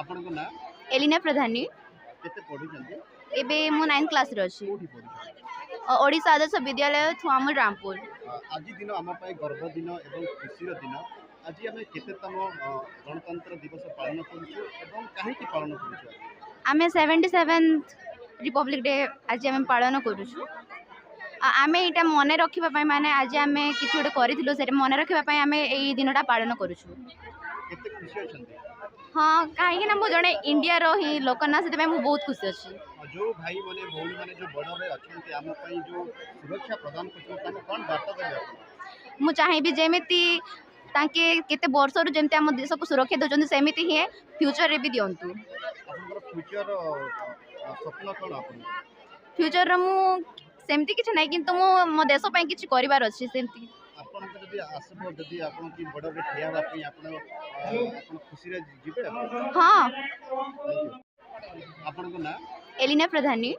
ଆପଣଙ୍କ ନାଁ एलिना प्रधानी କେତେ ପଢୁଛନ୍ତି? एबे मो 9th क्लास रे अछि କୋଉଠି ପଢୁଛନ୍ତି? ओडिशा आदर्श विद्यालय थुआमुल रामपुर। ଆଜି ଦିନ ଆମ ପାଇଁ ଗର୍ବ ଦିନ ଏବଂ ଖୁସିର ଦିନ। ଆଜି ଆମେ କେତେତମ ଗଣତନ୍ତ୍ର ଦିବସ ପାଳନ କରୁଛୁ ଏବଂ କାହିଁକି ପାଳନ କରୁଛୁ ଆଜି? आमे 77th रिपब्लिक डे आज आमे पालन करूछु। आमे एटा मने रखिबा पई माने आज आमे किछु गोटे करिथिलु से मने रखिबा पई आमे एई दिनटा पालन करूछु। କେତେ ଖୁସି ଅଛନ୍ତି? हाँ काहे ना मु जणे इंडिया रो ही लोक ना सेते मु बहुत खुशी अछि। ଯୋଉ ଭାଇ ମାନେ ଭଉଣୀ ମାନେ ଯୋଉ ବର୍ଡରରେ ଅଛନ୍ତି ଆମ ପାଇଁ ଯୋଉ ସୁରକ୍ଷା ପ୍ରଦାନ କରୁଛନ୍ତି ତାଙ୍କୁ କ'ଣ ବାର୍ତ୍ତା ଦେବେ ଆପଣ? मु चाहेबी जेमिति ताके केते वर्षरु जेमते हम देश को सुरक्षा दउचंदी सेमिति ही फ्यूचर रे भी दियंतु। ଆପଣଙ୍କର ଫ୍ୟୁଚର ସ୍ୱପ୍ନ କ'ଣ ଆପଣଙ୍କର? फ्यूचर रे मु सेमति किछ नै किंतु मो देश पई किछ करिवार अछि सेमति। ଆପଣଙ୍କ ଯଦି ଆସିବ ଯଦି ଆପଣ କି ବର୍ଡରରେ ଠିଆ ହେବା ପାଇଁ ଆପଣ ଖୁସିରେ ଯିବେ ଆପଣ? हाँ Thank you. ଆପଣଙ୍କ ନାଁ एलिना प्रधानी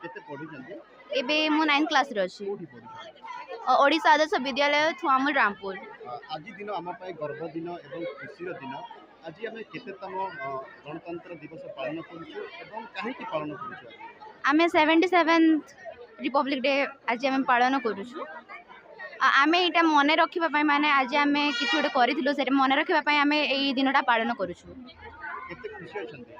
କେତେ ପଢୁଛନ୍ତି? एबे मो 9th क्लास रे अछि କୋଉଠି ପଢୁଛନ୍ତି? ओडिशा आदर्श विद्यालय थुआमुल रामपुर। ଆଜି ଦିନ ଆମ ପାଇଁ ଗର୍ବ ଦିନ ଏବଂ ଖୁସିର ଦିନ। ଆଜି ଆମେ କେତେତମ ଗଣତନ୍ତ୍ର ଦିବସ ପାଳନ କରୁଛୁ ଏବଂ କାହିଁକି ପାଳନ କରୁଛୁ ଆଜି? आमे 77th रिपब्लिक डे आज आमे पालन करूछु। आमे एटा मने रखिबा पई माने आज आमे किछु गोटे करिथिलु से मने रखिबा पई आमे एई दिनटा पालन करूछु। କେତେ ଖୁସି ଅଛନ୍ତି?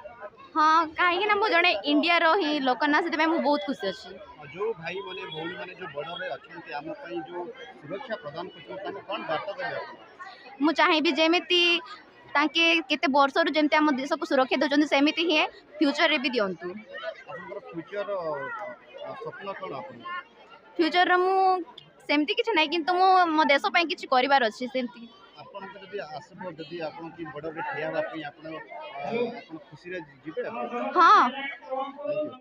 हाँ काहे ना मु जणे इंडिया रो ही लोक ना सेते मु बहुत खुशी अछि। ଯୋଉ ଭାଇ ମାନେ ଭଉଣୀ ମାନେ ଯୋଉ ବର୍ଡରରେ ଅଛନ୍ତି ଆମ ପାଇଁ ଯୋଉ ସୁରକ୍ଷା ପ୍ରଦାନ କରୁଛନ୍ତି ତାଙ୍କୁ କ'ଣ ବାର୍ତ୍ତା ଦେବେ ଆପଣ? मु चाहेबी जेमिति ताके केते वर्षरु जेमते हम देश को सुरक्षा दउचंदी सेमिति ही फ्यूचर रे भी दियंतु। ଆପଣଙ୍କର ଫ୍ୟୁଚର ସ୍ୱପ୍ନ କ'ଣ ଆପଣଙ୍କର? फ्यूचर रे मु सेमति किछ नै किंतु मो देश पई किछ करिवार अछि सेमति। ଆପଣଙ୍କ ଯଦି ଆସିବ ଯଦି ଆପଣ କି ବର୍ଡରରେ ଠିଆ ହେବା ପାଇଁ ଆପଣ ଖୁସିରେ ଯିବେ ଆପଣ? हाँ Thank you.